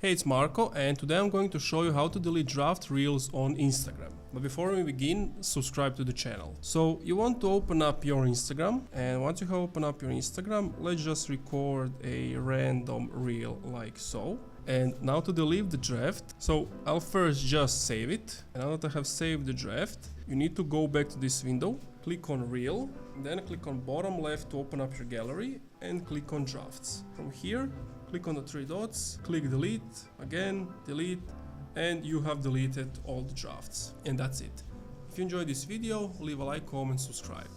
Hey, it's Marco, and today I'm going to show you how to delete draft reels on Instagram. But before we begin, subscribe to the channel. So you want to open up your Instagram, and once you have opened up your Instagram, let's just record a random reel like so. And now to delete the draft, so I'll first just save it. And now that I have saved the draft, you need to go back to this window, click on reel, then click on bottom left to open up your gallery and click on drafts. From here, click on the three dots, click delete, again, delete, and you have deleted all the drafts. And that's it. If you enjoyed this video, leave a like, comment, subscribe.